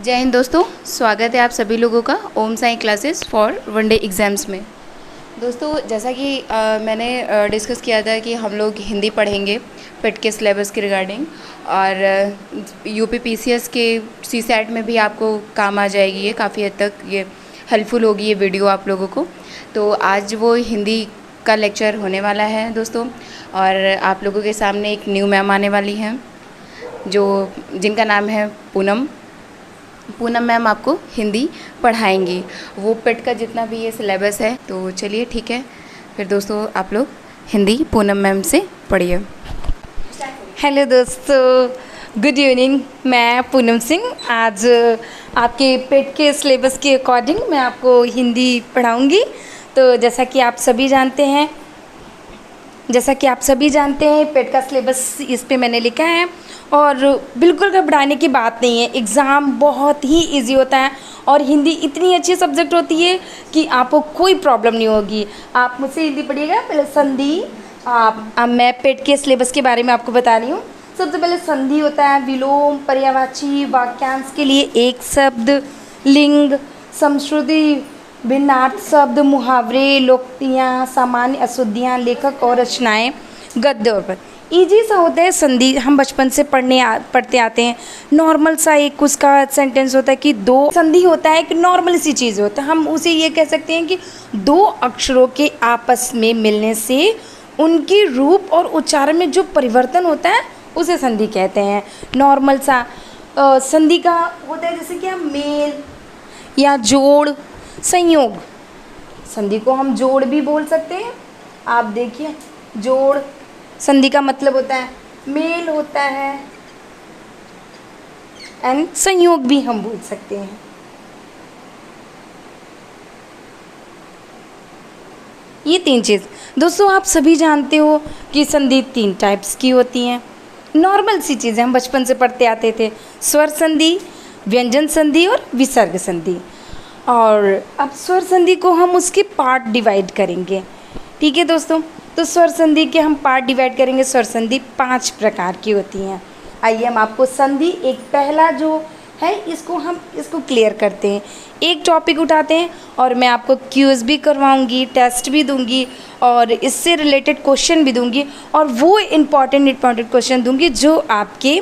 जय हिंद दोस्तों, स्वागत है आप सभी लोगों का Om Sai classes for one day exams में। दोस्तों जैसा कि मैंने डिस्कस किया था कि हम लोग हिंदी पढ़ेंगे पेट के सिलेबस के रिगार्डिंग, और यूपी पीसीएस के सीसैट में भी आपको काम आ जाएगी। ये काफ़ी हद तक ये हेल्पफुल होगी ये वीडियो आप लोगों को। तो आज वो हिंदी का लेक्चर होने वाला है दोस्तों, और आप लोगों के सामने एक न्यू मैम आने वाली हैं जिनका नाम है पूनम मैम आपको हिंदी पढ़ाएंगी। वो पेट का जितना भी ये सिलेबस है। तो चलिए ठीक है, फिर दोस्तों आप लोग हिंदी पूनम मैम से पढ़िए। हेलो दोस्तों, गुड इवनिंग। मैं पूनम सिंह आज आपके पेट के सिलेबस के अकॉर्डिंग मैं आपको हिंदी पढ़ाऊंगी। तो जैसा कि आप सभी जानते हैं पेट का सिलेबस इस पे मैंने लिखा है, और बिल्कुल घबराने की बात नहीं है। एग्ज़ाम बहुत ही इजी होता है और हिंदी इतनी अच्छी सब्जेक्ट होती है कि आपको कोई प्रॉब्लम नहीं होगी। आप मुझसे हिंदी पढ़िएगा। पहले संधि, अब मैं पेट के सिलेबस के बारे में आपको बता रही हूँ। सबसे पहले संधि होता है, विलोम, पर्यायवाची, वाक्यांश के लिए एक शब्द, लिंग, समश्रुति, भिन्नार्थ शब्द, मुहावरे, लोकोक्तियाँ, सामान्य अशुद्धियाँ, लेखक और रचनाएँ, गद्य और पद्य। ईजी सा होता है संधि, हम बचपन से पढ़ते आते हैं। नॉर्मल सा एक उसका सेंटेंस होता है कि दो संधि होता है, एक नॉर्मल सी चीज़ होता है। हम उसे ये कह सकते हैं कि दो अक्षरों के आपस में मिलने से उनकी रूप और उच्चारण में जो परिवर्तन होता है उसे संधि कहते हैं। नॉर्मल सा संधि का होता है जैसे कि हम मेल या जोड़, संयोग। संधि को हम जोड़ भी बोल सकते हैं। आप देखिए, जोड़ संधि का मतलब होता है मेल होता है, एंड संयोग भी हम बोल सकते हैं। ये तीन चीज़ दोस्तों आप सभी जानते हो कि संधि तीन टाइप्स की होती हैं। नॉर्मल सी चीज़ें हम बचपन से पढ़ते आते थे, स्वर संधि, व्यंजन संधि और विसर्ग संधि। और अब स्वर संधि को हम उसके पार्ट डिवाइड करेंगे। ठीक है दोस्तों, तो स्वर संधि के हम पार्ट डिवाइड करेंगे। स्वर संधि 5 प्रकार की होती हैं। आइए हम आपको संधि एक पहला जो है इसको क्लियर करते हैं। एक टॉपिक उठाते हैं और मैं आपको क्यूज भी करवाऊंगी, टेस्ट भी दूंगी और इससे रिलेटेड क्वेश्चन भी दूंगी, और वो इम्पॉर्टेंट क्वेश्चन दूंगी जो आपके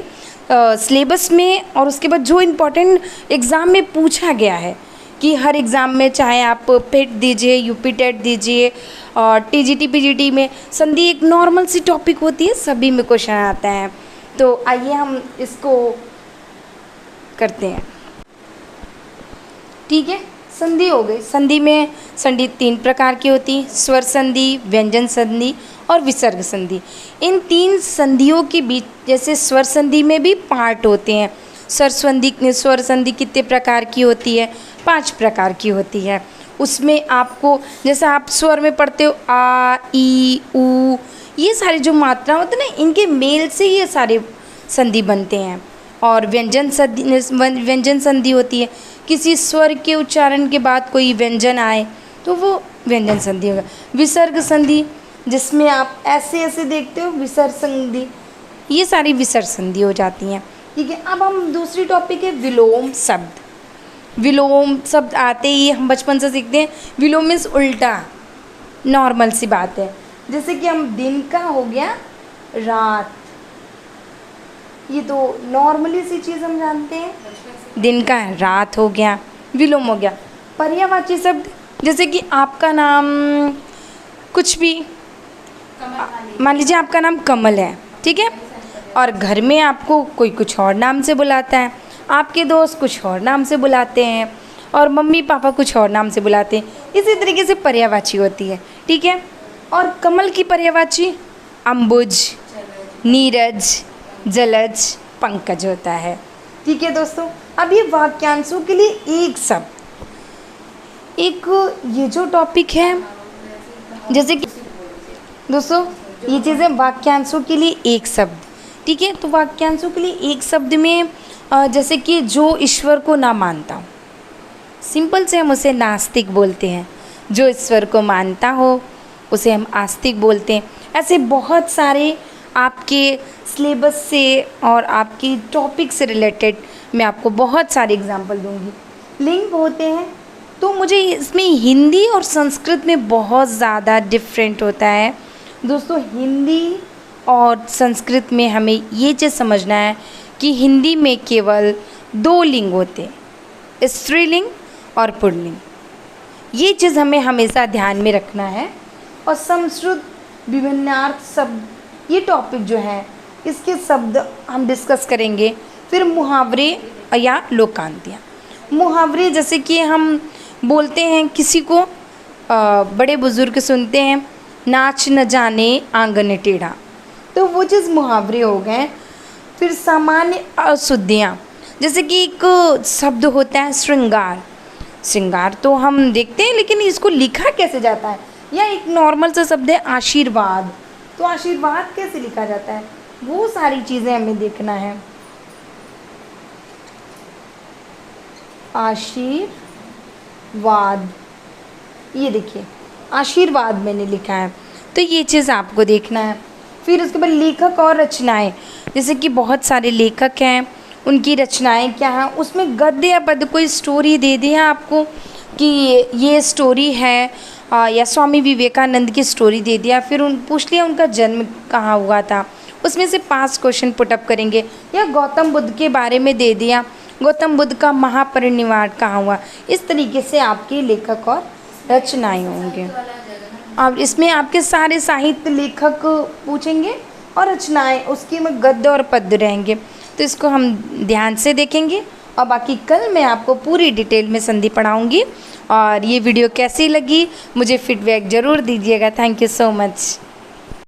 सिलेबस में और उसके बाद जो इम्पॉर्टेंट एग्ज़ाम में पूछा गया है। कि हर एग्ज़ाम में चाहे आप पेट दीजिए, यूपी टेट दीजिए और टीजीटी पीजीटी में संधि एक नॉर्मल सी टॉपिक होती है, सभी में क्वेश्चन आता है। तो आइए हम इसको करते हैं। ठीक है, संधि हो गई। संधि 3 प्रकार की होती है, स्वर संधि, व्यंजन संधि और विसर्ग संधि। इन 3 संधियों के बीच जैसे स्वर संधि में भी पार्ट होते हैं। स्वर संधि कितने प्रकार की होती है? 5 प्रकार की होती है। उसमें आपको जैसे आप स्वर में पढ़ते हो आ, ई, ऊ, ये सारी जो मात्रा होती है ना, इनके मेल से ये सारे संधि बनते हैं। और व्यंजन संधि होती है, किसी स्वर के उच्चारण के बाद कोई व्यंजन आए तो वो व्यंजन संधि होगा। विसर्ग संधि जिसमें आप ऐसे देखते हो, विसर्ग संधि, ये सारी विसर्ग संधि हो जाती हैं। ठीक है, अब हम दूसरी टॉपिक है विलोम शब्द। विलोम शब्द आते ही हम बचपन से सीखते हैं। विलोम मीन्स उल्टा, नॉर्मल सी बात है। जैसे कि हम दिन का हो गया रात, ये तो नॉर्मली सी चीज़ हम जानते हैं। दिन का रात हो गया, विलोम हो गया। पर्यायवाची शब्द जैसे कि आपका नाम कुछ भी, मान लीजिए आपका नाम कमल है, ठीक है, और घर में आपको कोई कुछ और नाम से बुलाता है, आपके दोस्त कुछ और नाम से बुलाते हैं, और मम्मी पापा कुछ और नाम से बुलाते हैं। इसी तरीके से पर्यायवाची होती है। ठीक है, और कमल की पर्यायवाची अंबुज, नीरज, जलज, पंकज होता है। ठीक है दोस्तों, अब ये वाक्यांशों के लिए एक शब्द, ये जो टॉपिक है, जैसे कि दोस्तों ये चीज़ें वाक्यांशों के लिए एक शब्द। ठीक है, तो वाक्यांशों के लिए एक शब्द में जैसे कि जो ईश्वर को ना मानता हो, सिंपल से हम उसे नास्तिक बोलते हैं। जो ईश्वर को मानता हो उसे हम आस्तिक बोलते हैं। ऐसे बहुत सारे आपके सिलेबस से और आपकी टॉपिक से रिलेटेड मैं आपको बहुत सारे एग्जाम्पल दूंगी। लिंग होते हैं तो मुझे इसमें हिंदी और संस्कृत में बहुत ज़्यादा डिफरेंट होता है। दोस्तों हिंदी और संस्कृत में हमें ये चीज़ समझना है कि हिंदी में केवल 2 लिंग होते हैं, स्त्रीलिंग और पुल्लिंग। ये चीज़ हमें हमेशा ध्यान में रखना है। और संस्कृत विभिन्नार्थ शब्द, ये टॉपिक जो है इसके शब्द हम डिस्कस करेंगे। फिर मुहावरे या लोकांतियाँ। मुहावरे जैसे कि हम बोलते हैं किसी को, बड़े बुज़ुर्ग सुनते हैं, नाच न जाने आंगन टेढ़ा, तो वो चीज़ मुहावरे हो गए। फिर सामान्य अशुद्धियाँ, जैसे कि एक शब्द होता है श्रृंगार। श्रृंगार तो हम देखते हैं लेकिन इसको लिखा कैसे जाता है, या एक नॉर्मल सा शब्द है आशीर्वाद, तो आशीर्वाद कैसे लिखा जाता है, वो सारी चीज़ें हमें देखना है। आशीर्वाद, ये देखिए आशीर्वाद मैंने लिखा है, तो ये चीज़ आपको देखना है। फिर उसके बाद लेखक और रचनाएं, जैसे कि बहुत सारे लेखक हैं, उनकी रचनाएं क्या हैं, उसमें गद्य या पद्य कोई स्टोरी दे दिया आपको कि ये स्टोरी है, या स्वामी विवेकानंद की स्टोरी दे दिया, फिर पूछ लिया उनका जन्म कहाँ हुआ था, उसमें से 5 क्वेश्चन पुटअप करेंगे। या गौतम बुद्ध के बारे में दे दिया, गौतम बुद्ध का महापरिनिर्वाण कहाँ हुआ। इस तरीके से आपके लेखक और रचनाएं होंगे। अब इसमें आपके सारे साहित्य लेखक पूछेंगे और रचनाएं, उसके में गद्य और पद्य रहेंगे, तो इसको हम ध्यान से देखेंगे। और बाकी कल मैं आपको पूरी डिटेल में संधि पढ़ाऊंगी। और ये वीडियो कैसी लगी मुझे फीडबैक ज़रूर दीजिएगा। Thank you so much.